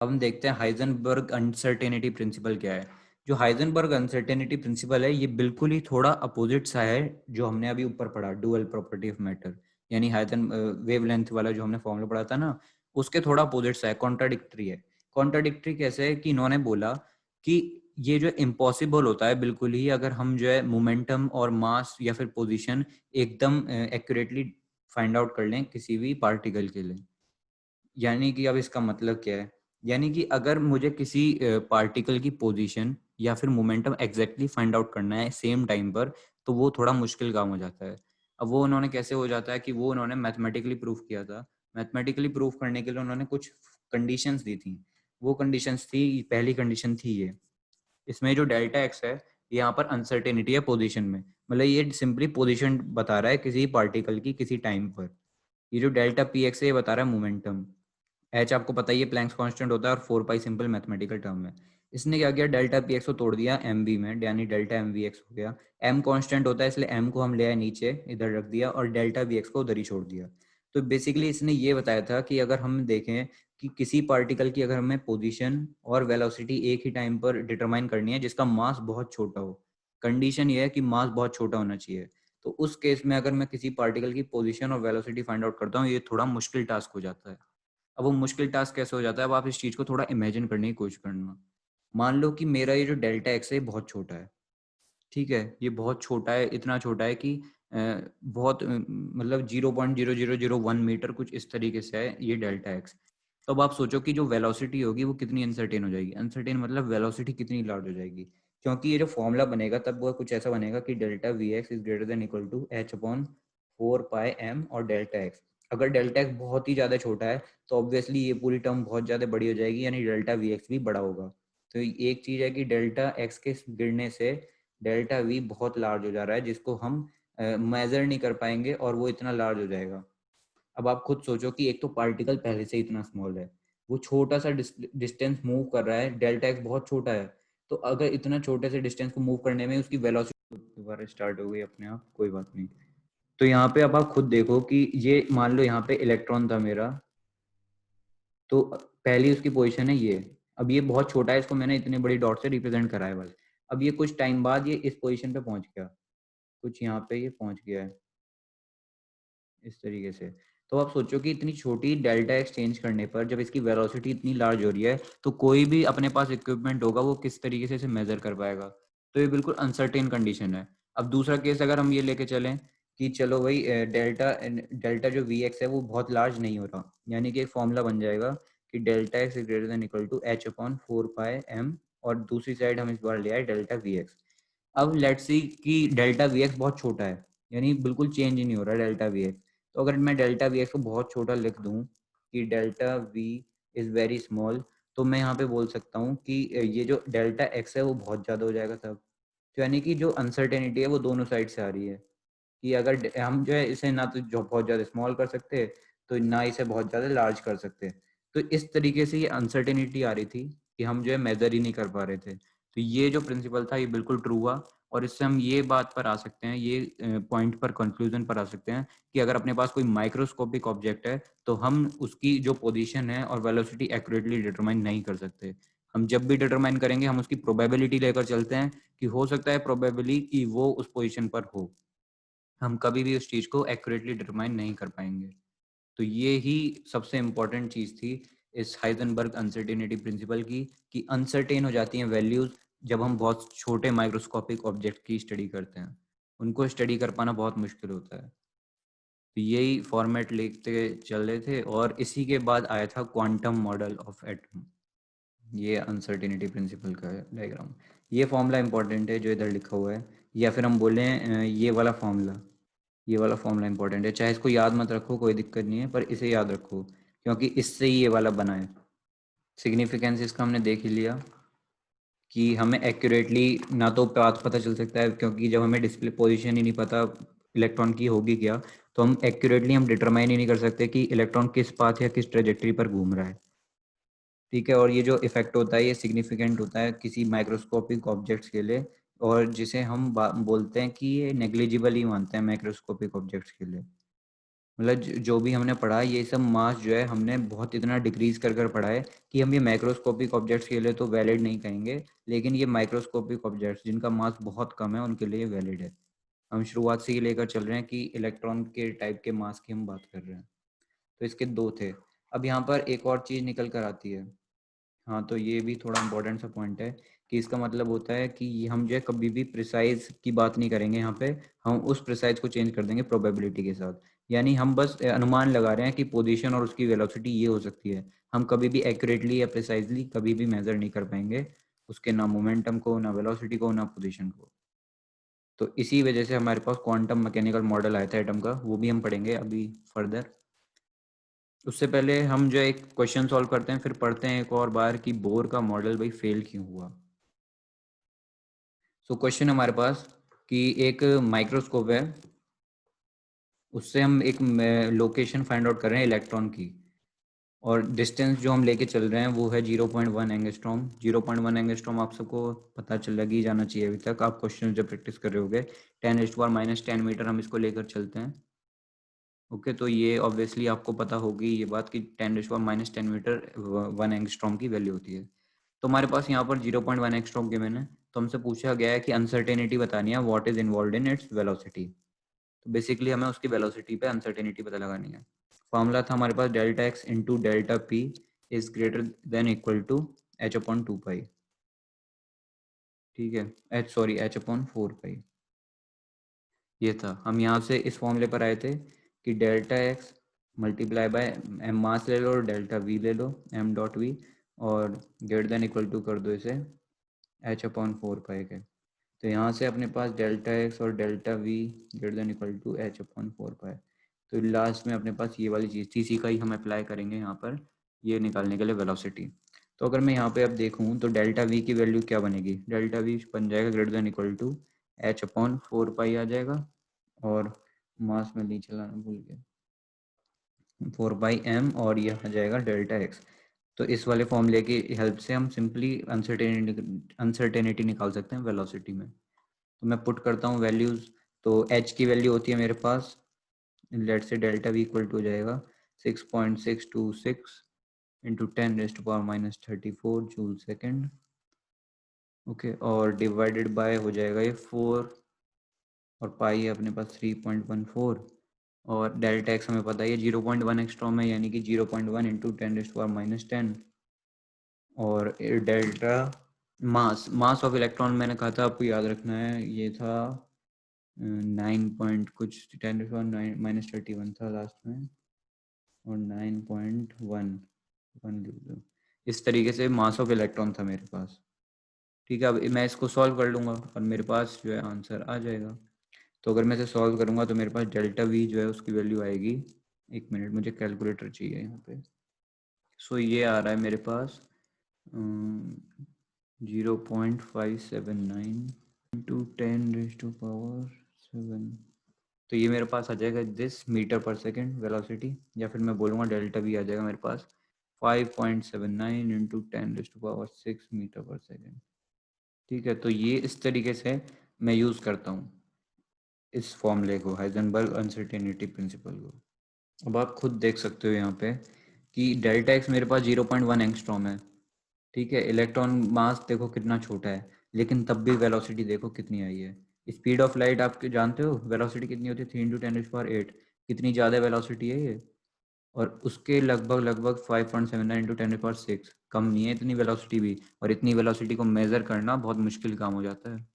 अब हम देखते हैं हाइजेनबर्ग अनसर्टेनिटी प्रिंसिपल क्या है। जो हाइजेनबर्ग अनसर्टेनिटी प्रिंसिपल है ये बिल्कुल ही थोड़ा अपोजिट सा है जो हमने अभी ऊपर पढ़ा डुअल प्रॉपर्टी ऑफ मैटर, यानी हाइजन वेवलेंथ वाला जो हमने फॉर्मूला पढ़ा था ना, उसके थोड़ा अपोजिट सा है, कॉन्ट्राडिक्टरी है। कॉन्ट्राडिक्टरी कैसे है कि इन्होंने बोला कि ये जो इम्पॉसिबल होता है बिल्कुल ही, अगर हम जो है मोमेंटम और मास या फिर पोजिशन एकदम एक्यूरेटली फाइंड आउट कर लें किसी भी पार्टिकल के लिए। यानी कि अब इसका मतलब क्या है, यानी कि अगर मुझे किसी पार्टिकल की पोजीशन या फिर मोमेंटम एग्जैक्टली फाइंड आउट करना है सेम टाइम पर, तो वो थोड़ा मुश्किल काम हो जाता है। अब वो उन्होंने कैसे हो जाता है कि वो उन्होंने मैथमेटिकली प्रूफ किया था। मैथमेटिकली प्रूफ करने के लिए उन्होंने कुछ कंडीशंस दी थी। वो कंडीशंस थी, पहली कंडीशन थी ये, इसमें जो डेल्टा एक्स है यहाँ पर अनसर्टेनिटी है पोजीशन में, मतलब ये सिंपली पोजीशन बता रहा है किसी पार्टिकल की किसी टाइम पर। ये जो डेल्टा पी एक्स है ये बता रहा है मोमेंटम। एच आपको पता ही है प्लैंक्स कांस्टेंट होता है, और 4 पाई सिंपल मैथमेटिकल टर्म है। इसने क्या किया, डेल्टा पी एक्स को तोड़ दिया एम वी में, यानी डेल्टा एम वी एक्स हो गया। एम कांस्टेंट होता है इसलिए एम को हम ले आए नीचे इधर रख दिया, और डेल्टा वी एक्स को उधर ही छोड़ दिया। तो बेसिकली इसने ये बताया था कि अगर हम देखें कि किसी पार्टिकल की अगर हमें पोजीशन और वेलोसिटी एक ही टाइम पर डिटरमाइन करनी है जिसका मास बहुत छोटा हो, कंडीशन ये है कि मास बहुत छोटा होना चाहिए, तो उस केस में अगर मैं किसी पार्टिकल की पोजीशन और वेलोसिटी फाइंड आउट करता हूँ ये थोड़ा मुश्किल टास्क हो जाता है। अब वो मुश्किल टास्क कैसे हो जाता है, अब आप इस चीज को थोड़ा इमेजिन करने की कोशिश करना। मान लो कि मेरा ये जो डेल्टा एक्स है ये बहुत छोटा है, ठीक है, ये बहुत छोटा है, इतना छोटा है कि बहुत मतलब 0.0001 मीटर कुछ इस तरीके से है ये डेल्टा एक्स। तो अब आप सोचो कि जो वेलोसिटी होगी वो कितनी अनसर्टेन हो जाएगी। अनसर्टेन मतलब वेलोसिटी कितनी लार्ज हो जाएगी, क्योंकि ये जो फॉर्मूला बनेगा तब वो कुछ ऐसा बनेगा कि delta v x is greater than equal to h upon 4 pi m और डेल्टा एक्स। अगर डेल्टा एक्स बहुत ही ज्यादा छोटा है तो ऑब्वियसली ये पूरी टर्म बहुत ज्यादा बड़ी हो जाएगी, यानी डेल्टा वी एक्स भी बड़ा होगा। तो एक चीज है कि डेल्टा एक्स के गिरने से डेल्टा वी बहुत लार्ज हो जा रहा है जिसको हम मेजर नहीं कर पाएंगे, और वो इतना लार्ज हो जाएगा। अब आप खुद सोचो कि एक तो पार्टिकल पहले से इतना स्मॉल है, वो छोटा सा डिस्टेंस मूव कर रहा है, डेल्टा एक्स बहुत छोटा है, तो अगर इतना छोटे से डिस्टेंस को मूव करने में उसकी वेलोसिटी दोबारा स्टार्ट हो गई अपने आप, कोई बात नहीं। तो यहाँ पे अब आप खुद देखो कि ये मान लो यहाँ पे इलेक्ट्रॉन था मेरा, तो पहली उसकी पोजीशन है ये। अब ये बहुत छोटा है, इसको मैंने इतनी बड़ी डॉट से रिप्रेजेंट करा है बस। अब ये कुछ टाइम बाद ये इस पोजीशन पे पहुंच गया, कुछ यहाँ पे ये पहुंच गया है इस तरीके से। तो आप सोचो कि इतनी छोटी डेल्टा एक्सचेंज करने पर जब इसकी वेलोसिटी इतनी लार्ज हो रही है तो कोई भी अपने पास इक्विपमेंट होगा वो किस तरीके से इसे मेजर कर पाएगा। तो ये बिल्कुल अनसर्टेन कंडीशन है। अब दूसरा केस अगर हम ये लेके चलें कि चलो भाई डेल्टा डेल्टा जो वी एक्स है वो बहुत लार्ज नहीं हो रहा, यानी कि एक फॉर्मूला बन जाएगा कि delta x is greater than equal to h upon 4 pi m, और दूसरी साइड हम इस बार ले आए डेल्टा वी एक्स। अब लेट्स सी कि डेल्टा वी एक्स बहुत छोटा है, यानी बिल्कुल चेंज ही नहीं हो रहा डेल्टा वी एक्स। तो अगर मैं डेल्टा वी एक्स को बहुत छोटा लिख दूं कि delta we is very small, तो मैं यहाँ पे बोल सकता हूँ कि ये जो डेल्टा एक्स है वो बहुत ज़्यादा हो जाएगा तब। तो यानी कि जो अनसर्टेनिटी है वो दोनों साइड से आ रही है कि अगर हम जो है इसे ना तो जो बहुत ज़्यादा स्मॉल कर सकते तो ना इसे बहुत ज़्यादा लार्ज कर सकते। तो इस तरीके से ये अनसर्टेनिटी आ रही थी कि हम जो है मेजर ही नहीं कर पा रहे थे। तो ये जो प्रिंसिपल था ये बिल्कुल ट्रू हुआ, और इससे हम ये बात पर आ सकते हैं, ये पॉइंट पर कंक्लूजन पर आ सकते हैं कि अगर अपने पास कोई माइक्रोस्कोपिक ऑब्जेक्ट है तो हम उसकी जो पोजीशन है और वेलोसिटी एक्यूरेटली डिटरमाइन नहीं कर सकते। हम जब भी डिटरमाइन करेंगे हम उसकी प्रोबेबिलिटी लेकर चलते हैं कि हो सकता है प्रोबेबली कि वो उस पोजीशन पर हो, हम कभी भी उस चीज को एक्यूरेटली डिटरमाइन नहीं कर पाएंगे। तो ये ही सबसे इम्पोर्टेंट चीज थी इस हाइजेनबर्ग अनसर्टेनिटी प्रिंसिपल की, कि अनसर्टेन हो जाती हैं वैल्यूज जब हम बहुत छोटे माइक्रोस्कोपिक ऑब्जेक्ट की स्टडी करते हैं, उनको स्टडी कर पाना बहुत मुश्किल होता है। तो यही फॉर्मेट लिखते चल रहे थे, और इसी के बाद आया था क्वांटम मॉडल ऑफ एटम। ये अनसर्टेनिटी प्रिंसिपल का डायग्राम। ये फॉर्मूला इंपॉर्टेंट है जो इधर लिखा हुआ है, या फिर हम बोलें ये वाला फॉर्मूला, ये वाला फॉर्मूला इंपॉर्टेंट है। चाहे इसको याद मत रखो कोई दिक्कत नहीं है, पर इसे याद रखो क्योंकि इससे ही ये वाला बना है। सिग्निफिकेंस इसका हमने देख ही लिया कि हमें एक्यूरेटली ना तो पाथ पता चल सकता है, क्योंकि जब हमें डिस्प्ले पोजीशन ही नहीं पता इलेक्ट्रॉन की होगी क्या, तो हम एक्यूरेटली हम डिटरमाइन ही नहीं कर सकते कि इलेक्ट्रॉन किस पाथ या किस ट्रेजेक्टरी पर घूम रहा है। ठीक है, और ये जो इफेक्ट होता है ये सिग्निफिकेंट होता है किसी माइक्रोस्कोपिक ऑब्जेक्ट्स के लिए, और जिसे हम बोलते हैं कि ये नेग्लिजिबल ही मानते हैं माइक्रोस्कोपिक ऑब्जेक्ट्स के लिए। मतलब जो भी हमने पढ़ा ये सब मास जो है हमने बहुत इतना डिक्रीज कर कर पढ़ा है कि हम ये माइक्रोस्कोपिक ऑब्जेक्ट्स के लिए तो वैलिड नहीं कहेंगे, लेकिन ये माइक्रोस्कोपिक ऑब्जेक्ट्स जिनका मास बहुत कम है उनके लिए वैलिड है। हम शुरुआत से ही लेकर चल रहे हैं कि इलेक्ट्रॉन के टाइप के मास की हम बात कर रहे हैं। तो इसके दो थे। अब यहाँ पर एक और चीज निकल कर आती है। हाँ, तो ये भी थोड़ा इंपॉर्टेंट सा पॉइंट है कि इसका मतलब होता है कि हम जो है कभी भी प्रिसाइज की बात नहीं करेंगे यहाँ पे, हम उस प्रिसाइज को चेंज कर देंगे प्रोबेबिलिटी के साथ। यानी हम बस अनुमान लगा रहे हैं कि पोजीशन और उसकी वेलोसिटी ये हो सकती है। हम कभी भी एक्यूरेटली या प्रिसाइजली कभी भी मेजर नहीं कर पाएंगे उसके, ना मोमेंटम को, ना वेलोसिटी को, ना पोजीशन को। तो इसी वजह से हमारे पास क्वांटम मैकेनिकल मॉडल आया था एटम का, वो भी हम पढ़ेंगे अभी फर्दर। उससे पहले हम जो एक क्वेश्चन सॉल्व करते हैं, फिर पढ़ते हैं एक और बार कि बोर का मॉडल भाई फेल क्यों हुआ। सो क्वेश्चन हमारे पास कि एक माइक्रोस्कोप है, उससे हम एक लोकेशन फाइंड आउट कर रहे हैं इलेक्ट्रॉन की, और डिस्टेंस जो हम लेके चल रहे हैं वो है 0.1 एंगस्ट्रॉम। 0.1 एंगस्ट्रॉम आप सबको पता चल लग ही जाना चाहिए, अभी तक आप क्वेश्चन जब प्रैक्टिस कर रहे होगे। 10⁻⁻10 मीटर हम इसको लेकर चलते हैं। ओके, तो ये ऑब्वियसली आपको पता होगी ये बात कि 10⁻10 मीटर 1 एंगस्ट्रॉम की वैल्यू होती है। तो हमारे पास यहाँ पर 0.1 एंगस्ट्रॉम गिवन है, तो हमसे पूछा गया है कि अनसर्टेनिटी बतानी है, what is involved in its velocity. तो बेसिकली हमें उसकी वेलोसिटी पे अनसर्टेनिटी पता लगानी है। फॉर्मूला था हमारे पास delta x into delta p is greater than equal to h upon 2 pi. ठीक है, h sorry h upon 4 pi. ये था, हम यहाँ से इस फॉर्मूले पर आए थे कि delta x multiply by m mass ले लो और डेल्टा वी ले लो, एम डॉट वी, और ग्रेटर देन इक्वल टू कर दो इसे एच अपॉन 4 पाई के। तो यहाँ से अपने पास डेल्टा एक्स और delta v greater than equal to h upon 4 pi. तो लास्ट में अपने पास ये वाली चीज़ थी, इसी का ही हम अप्लाई करेंगे यहाँ पर ये निकालने के लिए वेलोसिटी। तो अगर मैं यहाँ पे अब देखूँ तो डेल्टा वी की वैल्यू क्या बनेगी, डेल्टा वी बन जाएगा greater than equal to h upon 4 pi आ जाएगा, और मास में नहीं चलाना भूल गया, 4 पाई एम, और यह आ जाएगा डेल्टा एक्स। तो इस वाले फॉर्मूले की हेल्प से हम सिंपली अनसर्टेनिटी निकाल सकते हैं वेलोसिटी में। तो मैं पुट करता हूँ वैल्यूज। तो एच की वैल्यू होती है मेरे पास, लेट से डेल्टा वी इक्वल टू हो जाएगा 6.626 इंटू 10⁻⁻34 जूल सेकेंड। ओके, और डिवाइडेड बाय हो जाएगा ये 4, और पाई है अपने पास 3.14, और डेल्टा एक्स हमें पता है 0.1 एक्सट्रॉम है, यानी कि 0.1 इंटू 10⁻⁻10। और delta mass, mass of electron मैंने कहा था आपको याद रखना है, ये था 9 पॉइंट कुछ 10⁻⁻31 था लास्ट में, और 9.1 इस तरीके से मास ऑफ इलेक्ट्रॉन था मेरे पास। ठीक है, अब मैं इसको सॉल्व कर लूँगा और मेरे पास जो है आंसर आ जाएगा। तो अगर मैं इसे सॉल्व करूँगा तो मेरे पास डेल्टा वी जो है उसकी वैल्यू आएगी, एक मिनट मुझे कैलकुलेटर चाहिए यहाँ पे। सो ये आ रहा है मेरे पास 0.579 इंटू 10⁻⁷7। तो ये मेरे पास आ जाएगा दिस मीटर पर सेकेंड वेलोसिटी, या फिर मैं बोलूँगा डेल्टा वी आ जाएगा मेरे पास 5.79 इंटू 10⁻⁶ मीटर पर सेकेंड। ठीक है, तो ये इस तरीके से मैं यूज़ करता हूँ इस फॉर्मूले को, हाइजेनबर्ग अनसर्टेनिटी प्रिंसिपल को। अब आप खुद देख सकते हो यहाँ पे कि डेल्टा एक्स मेरे पास 0.1 एंगस्ट्रॉम है। ठीक है, इलेक्ट्रॉन मास देखो कितना छोटा है, लेकिन तब भी वेलोसिटी देखो कितनी आई है। स्पीड ऑफ लाइट आप जानते हो वेलोसिटी कितनी होती है, 3 × 10⁸ कितनी ज़्यादा वेलोसिटी है ये। और उसके लगभग लगभग 5.79 इंटू 10⁶ कम नहीं है इतनी वेलोसिटी भी, और इतनी वेलोसिटी को मेजर करना बहुत मुश्किल काम हो जाता है।